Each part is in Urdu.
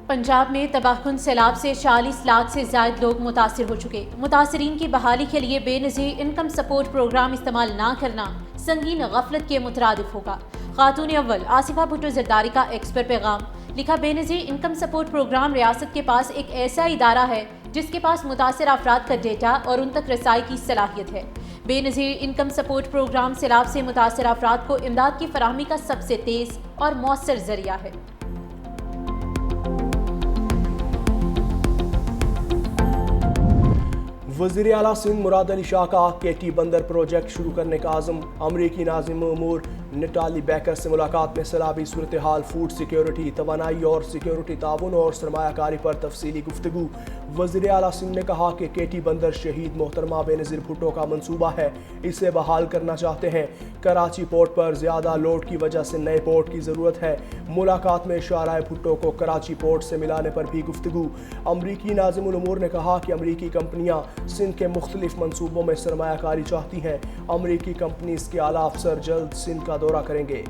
پنجاب میں تباہ کن سیلاب سے 40 لاکھ سے زائد لوگ متاثر ہو چکے۔ متاثرین کی بحالی کے لیے بے نظیر انکم سپورٹ پروگرام استعمال نہ کرنا سنگین غفلت کے مترادف ہوگا۔ خاتون اول آصفہ بھٹو زرداری کا ایکس پر پیغام، لکھا بے نظیر انکم سپورٹ پروگرام ریاست کے پاس ایک ایسا ادارہ ہے جس کے پاس متاثر افراد کا ڈیٹا اور ان تک رسائی کی صلاحیت ہے۔ بے نظیر انکم سپورٹ پروگرام سیلاب سے متاثر افراد کو امداد کی فراہمی کا سب سے تیز اور مؤثر ذریعہ ہے۔ وزیر اعلیٰ سندھ مراد علی شاہ کا کے ٹی بندر پروجیکٹ شروع کرنے کا عزم۔ امریکی ناظم امور نٹالی بیکر سے ملاقات میں سیلابی صورتحال، فوڈ سیکیورٹی، توانائی اور سیکیورٹی تعاون اور سرمایہ کاری پر تفصیلی گفتگو۔ وزیر اعلیٰ سندھ نے کہا کہ کے ٹی بندر شہید محترمہ بے نظیر بھٹو کا منصوبہ ہے، اسے بحال کرنا چاہتے ہیں۔ کراچی پورٹ پر زیادہ لوڈ کی وجہ سے نئے پورٹ کی ضرورت ہے۔ ملاقات میں شاہراہ بھٹو کو کراچی پورٹ سے ملانے پر بھی گفتگو۔ امریکی ناظم الامور نے کہا کہ امریکی کمپنیاں سندھ کے مختلف منصوبوں میں سرمایہ کاری چاہتی ہیں۔ امریکی کمپنیز کے اعلیٰ افسر جلد سندھ کا دورہ کریں گے۔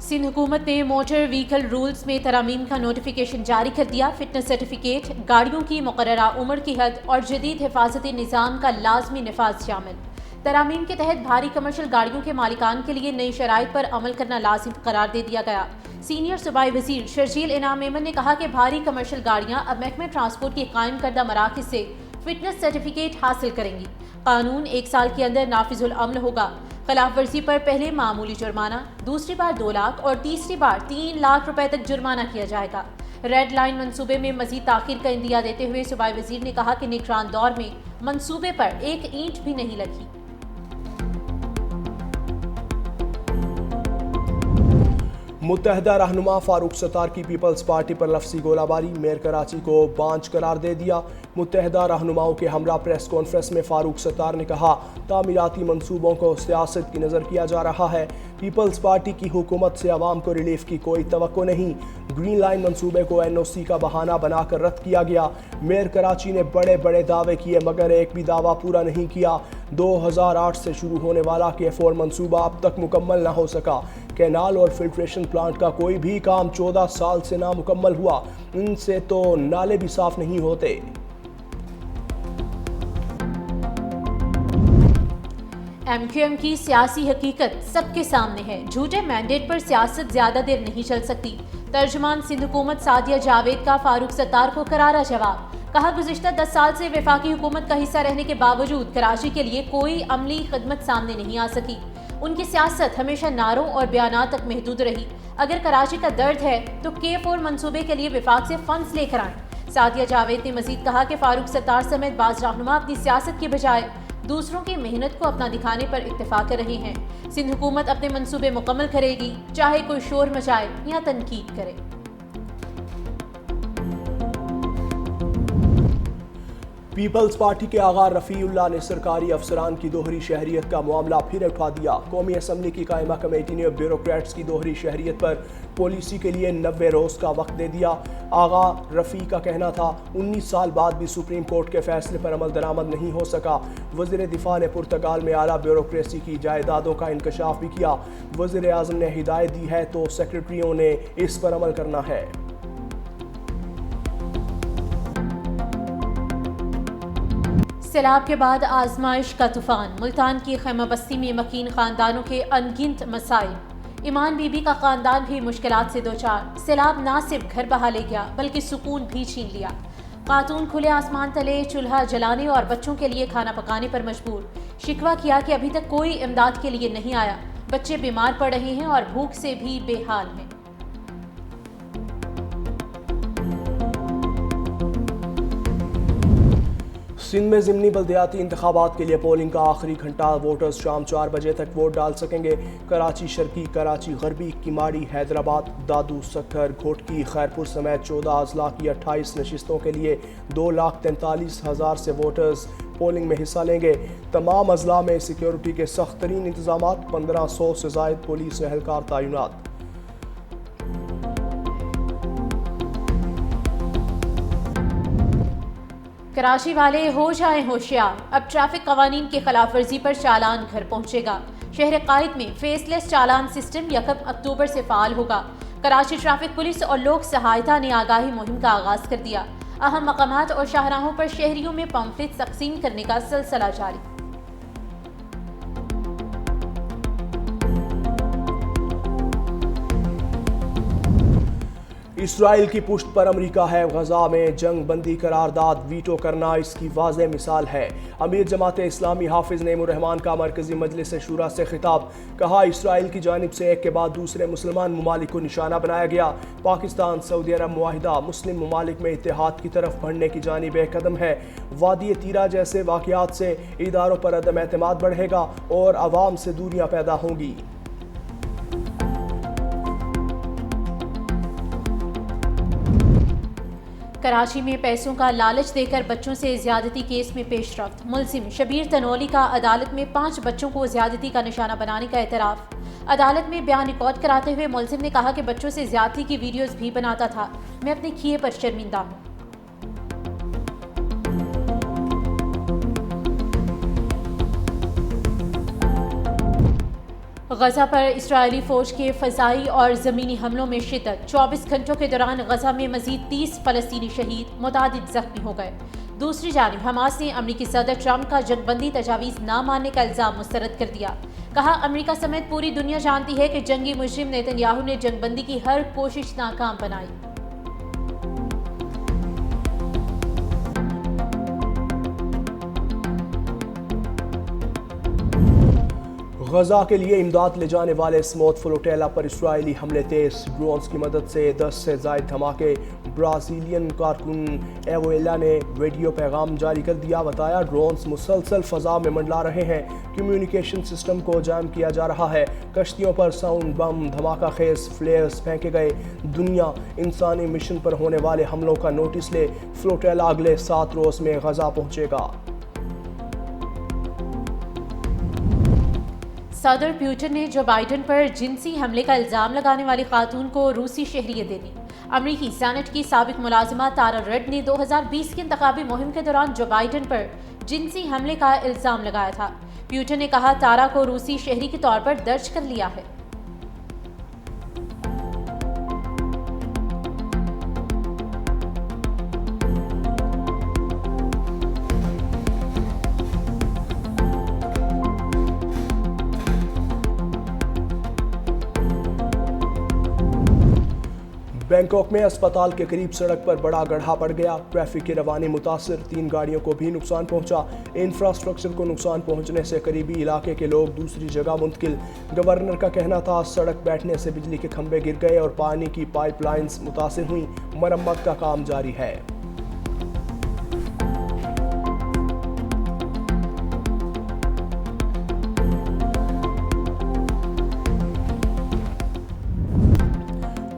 سندھ حکومت نے موٹر وہیکل رولز میں ترامیم کا نوٹیفیکیشن جاری کر دیا۔ فٹنس سرٹیفکیٹ، گاڑیوں کی مقررہ عمر کی حد اور جدید حفاظتی نظام کا لازمی نفاذ شامل۔ ترامیم کے تحت بھاری کمرشل گاڑیوں کے مالکان کے لیے نئی شرائط پر عمل کرنا لازم قرار دے دیا گیا۔ سینئر صوبائی وزیر شرجیل انعام میمن نے کہا کہ بھاری کمرشل گاڑیاں اب محکمہ ٹرانسپورٹ کی قائم کردہ مراکز سے فٹنس سرٹیفکیٹ حاصل کریں گی۔ قانون 1 سال کے اندر نافذ العمل ہوگا۔ خلاف ورزی پر پہلے معمولی جرمانہ، دوسری بار 2 لاکھ اور تیسری بار 3 لاکھ روپے تک جرمانہ کیا جائے گا۔ ریڈ لائن منصوبے میں مزید تاخیر کا عندیہ دیتے ہوئے صوبائی وزیر نے کہا کہ نگران دور میں منصوبے پر ایک اینٹ بھی نہیں لگی۔ متحدہ رہنما فاروق ستار کی پیپلز پارٹی پر لفظی گولہ باری، میئر کراچی کو بانجھ قرار دے دیا۔ متحدہ رہنماؤں کے ہمراہ پریس کانفرنس میں فاروق ستار نے کہا تعمیراتی منصوبوں کو سیاست کی نظر کیا جا رہا ہے۔ پیپلز پارٹی کی حکومت سے عوام کو ریلیف کی کوئی توقع نہیں۔ گرین لائن منصوبے کو این او سی کا بہانہ بنا کر رد کیا گیا۔ میئر کراچی نے بڑے بڑے دعوے کیے مگر ایک بھی دعویٰ پورا نہیں کیا۔ 2008 سے شروع ہونے والا K4 منصوبہ اب تک مکمل نہ ہو سکا۔ کینال اور فلٹریشن پلانٹ کا کوئی بھی کام 14 سال سے نامکمل ہوا، ان سے تو نالے بھی صاف نہیں ہوتے۔ ایم کیو ایم کی سیاسی حقیقت سب کے سامنے ہے۔ جھوٹے مینڈیٹ پر سیاست زیادہ دیر نہیں چل سکتی۔ ترجمان سندھ حکومت سعدیہ جاوید کا فاروق ستار کو کرارا جواب، کہا گزشتہ 10 سال سے وفاقی حکومت کا حصہ رہنے کے باوجود کراچی کے لیے کوئی عملی خدمت سامنے نہیں آ سکی۔ ان کی سیاست ہمیشہ نعروں اور بیانات تک محدود رہی۔ اگر کراچی کا درد ہے تو K4 منصوبے کے لیے وفاق سے فنڈز لے کر آئیں۔ سعدیہ جاوید نے مزید کہا کہ فاروق ستار سمیت بعض رہنما اپنی سیاست کے بجائے دوسروں کی محنت کو اپنا دکھانے پر اکتفا کر رہے ہیں۔ سندھ حکومت اپنے منصوبے مکمل کرے گی، چاہے کوئی شور مچائے یا تنقید کرے۔ پیپلز پارٹی کے آغا رفیع اللہ نے سرکاری افسران کی دوہری شہریت کا معاملہ پھر اٹھا دیا۔ قومی اسمبلی کی قائمہ کمیٹی نے بیوروکریٹس کی دوہری شہریت پر پالیسی کے لیے 90 روز کا وقت دے دیا۔ آغا رفیع کا کہنا تھا 19 سال بعد بھی سپریم کورٹ کے فیصلے پر عمل درآمد نہیں ہو سکا۔ وزیر دفاع نے پرتگال میں اعلیٰ بیوروکریسی کی جائیدادوں کا انکشاف بھی کیا۔ وزیر اعظم نے ہدایت دی ہے تو سیکرٹریوں نے اس پر عمل کرنا ہے۔ سیلاب کے بعد آزمائش کا طوفان، ملتان کی خیمہ بستی میں مکین خاندانوں کے انگنت مسائل۔ ایمان بی بی کا خاندان بھی مشکلات سے دوچار۔ سیلاب نہ صرف گھر بہا لے گیا بلکہ سکون بھی چھین لیا۔ خاتون کھلے آسمان تلے چولہا جلانے اور بچوں کے لیے کھانا پکانے پر مجبور۔ شکوہ کیا کہ ابھی تک کوئی امداد کے لیے نہیں آیا۔ بچے بیمار پڑ رہے ہیں اور بھوک سے بھی بے حال ہیں۔ سندھ میں ضمنی بلدیاتی انتخابات کے لیے پولنگ کا آخری گھنٹہ، ووٹرز شام 4 بجے تک ووٹ ڈال سکیں گے۔ کراچی شرقی، کراچی غربی، کماڑی، حیدرآباد، دادو، سکھر، گھوٹکی، خیرپور سمیت 14 اضلاع کی 28 نشستوں کے لیے 2,43,000 سے ووٹرز پولنگ میں حصہ لیں گے۔ تمام اضلاع میں سیکیورٹی کے سخت ترین انتظامات، 1500 سے زائد پولیس اہلکار تعینات۔ کراچی والے ہو جائیں ہوشیار، اب ٹریفک قوانین کی خلاف ورزی پر چالان گھر پہنچے گا۔ شہر قائد میں فیس لیس چالان سسٹم 1 اکتوبر سے فعال ہوگا۔ کراچی ٹریفک پولیس اور لوک سہایتا نے آگاہی مہم کا آغاز کر دیا۔ اہم مقامات اور شاہراہوں پر شہریوں میں پمفلٹ تقسیم کرنے کا سلسلہ جاری۔ اسرائیل کی پشت پر امریکہ ہے، غزہ میں جنگ بندی قرارداد ویٹو کرنا اس کی واضح مثال ہے۔ امیر جماعت اسلامی حافظ نعیم الرحمان کا مرکزی مجلس شورا سے خطاب، کہا اسرائیل کی جانب سے ایک کے بعد دوسرے مسلمان ممالک کو نشانہ بنایا گیا۔ پاکستان، سعودی عرب معاہدہ مسلم ممالک میں اتحاد کی طرف بڑھنے کی جانب ایک قدم ہے۔ وادی تیرا جیسے واقعات سے اداروں پر عدم اعتماد بڑھے گا اور عوام سے دوریاں پیدا ہوں گی۔ کراچی میں پیسوں کا لالچ دے کر بچوں سے زیادتی کیس میں پیش رفت، ملزم شبیر تنولی کا عدالت میں 5 بچوں کو زیادتی کا نشانہ بنانے کا اعتراف۔ عدالت میں بیان ریکارڈ کراتے ہوئے ملزم نے کہا کہ بچوں سے زیادتی کی ویڈیوز بھی بناتا تھا، میں اپنے کیے پر شرمندہ ہوں۔ غزہ پر اسرائیلی فوج کے فضائی اور زمینی حملوں میں شدت، 24 گھنٹوں کے دوران غزہ میں مزید 30 فلسطینی شہید، متعدد زخمی ہو گئے۔ دوسری جانب حماس نے امریکی صدر ٹرمپ کا جنگ بندی تجاویز نہ ماننے کا الزام مسترد کر دیا۔ کہا امریکہ سمیت پوری دنیا جانتی ہے کہ جنگی مجرم نیتن یاہو نے جنگ بندی کی ہر کوشش ناکام بنائی۔ غزہ کے لیے امداد لے جانے والے اسموتھ فلوٹیلا پر اسرائیلی حملے تیز، ڈرونز کی مدد سے 10 سے زائد دھماکے۔ برازیلین کارکن ایویلا نے ویڈیو پیغام جاری کر دیا، بتایا ڈرونز مسلسل فضا میں منڈلا رہے ہیں، کمیونیکیشن سسٹم کو جام کیا جا رہا ہے، کشتیوں پر ساؤنڈ بم، دھماکہ خیز فلیئرز پھینکے گئے۔ دنیا انسانی مشن پر ہونے والے حملوں کا نوٹس لے، فلوٹیلا اگلے 7 روز میں غزہ پہنچے گا۔ صدر پیوٹن نے جو بائیڈن پر جنسی حملے کا الزام لگانے والی خاتون کو روسی شہریت دے دی۔ امریکی سینٹ کی سابق ملازمہ تارا ریڈ نے 2020 کی انتخابی مہم کے دوران جو بائیڈن پر جنسی حملے کا الزام لگایا تھا۔ پیوٹن نے کہا تارا کو روسی شہری کے طور پر درج کر لیا ہے۔ بینکاک میں اسپتال کے قریب سڑک پر بڑا گڑھا پڑ گیا، ٹریفک کی روانی متاثر، 3 گاڑیوں کو بھی نقصان پہنچا۔ انفراسٹرکچر کو نقصان پہنچنے سے قریبی علاقے کے لوگ دوسری جگہ منتقل۔ گورنر کا کہنا تھا سڑک بیٹھنے سے بجلی کے کھمبے گر گئے اور پانی کی پائپ لائنز متاثر ہوئیں، مرمت کا کام جاری ہے۔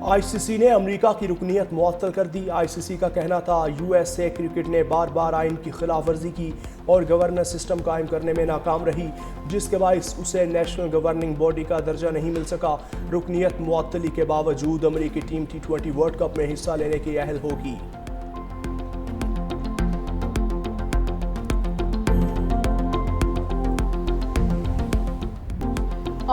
آئی سی سی نے امریکہ کی رکنیت معطل کر دی۔ آئی سی سی کا کہنا تھا یو ایس اے کرکٹ نے بار بار آئین کی خلاف ورزی کی اور گورننس سسٹم قائم کرنے میں ناکام رہی، جس کے باعث اسے نیشنل گورننگ باڈی کا درجہ نہیں مل سکا۔ رکنیت معطلی کے باوجود امریکی ٹیم T20 ورلڈ کپ میں حصہ لینے کی اہل ہوگی۔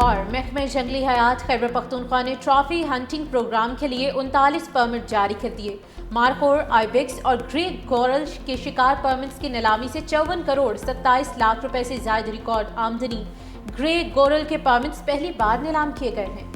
اور محکمہ جنگلی حیات خیبر پختونخوا نے ٹرافی ہنٹنگ پروگرام کے لیے 39 پرمٹ جاری کر دیے۔ مارخور، آئی بیکس اور گرے گورل کے شکار پرمٹس کی نیلامی سے 54 کروڑ 27 لاکھ روپے سے زائد ریکارڈ آمدنی۔ گرے گورل کے پرمٹس پہلی بار نیلام کیے گئے ہیں۔